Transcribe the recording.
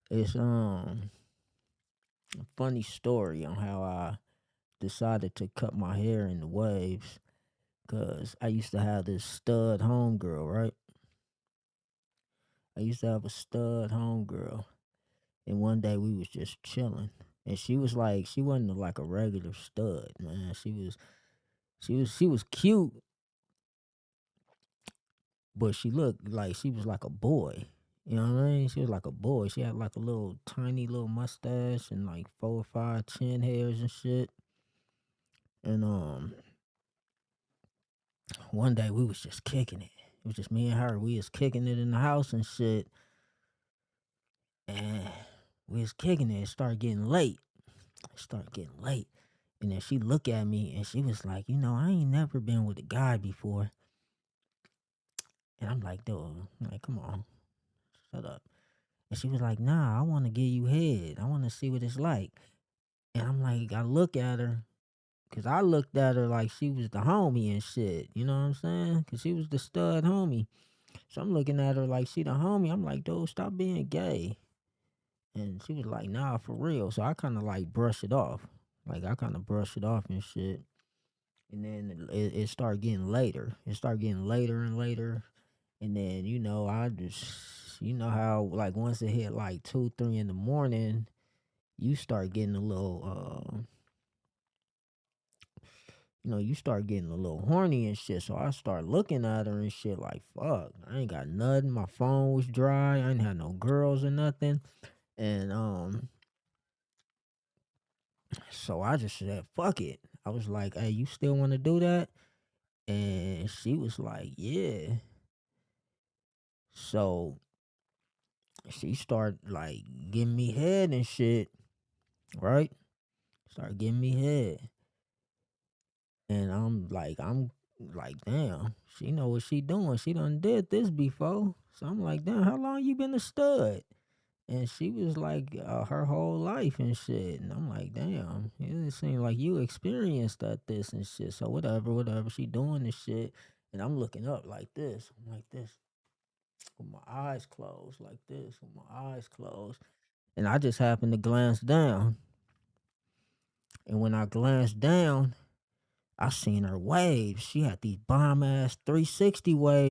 It's a funny story on how I decided to cut my hair in the waves. Cause I used to have this stud homegirl, right? I used to have a stud homegirl, and one day we was just chilling, and she was like, she wasn't like a regular stud, man. She was cute, but she looked like she was like a boy. You know what I mean? She was like a boy. She had like a little tiny little mustache and like 4 or 5 chin hairs and shit. And one day we was just kicking it. It was just me and her. We was kicking it in the house and shit. And we was kicking it. It started getting late. It started getting late. And then she looked at me and she was like, I ain't never been with a guy before. And I'm like, dude, I'm like, come on, shut up. And she was like, nah, I want to give you head. I want to see what it's like. And I'm like, I look at her, because I looked at her like she was the homie and shit. You know what I'm saying? Because she was the stud homie. So I'm looking at her like she the homie. I'm like, dude, stop being gay. And she was like, nah, for real. So I kind of like brush it off. Like I kind of brush it off and shit. And then it started getting later. It started getting later and later. And then, I just, how like once it hit like 2, 3 in the morning, you start getting a little, you start getting a little horny and shit. So I start looking at her and shit like, fuck, I ain't got nothing. My phone was dry. I ain't had no girls or nothing. And so I just said, fuck it. I was like, hey, you still want to do that? And she was like, yeah. So she started like giving me head and shit, right? Start giving me head. And I'm like, damn, she know what she doing. She done did this before. So I'm like, damn, how long you been a stud? And she was like, her whole life and shit. And I'm like, damn, it seems like you experienced that this and shit. So whatever, she doing this shit. And I'm looking up like this. I'm like this with my eyes closed, like this with my eyes closed. And I just happened to glance down. And when I glanced down, I seen her waves. She had these bomb ass 360 waves.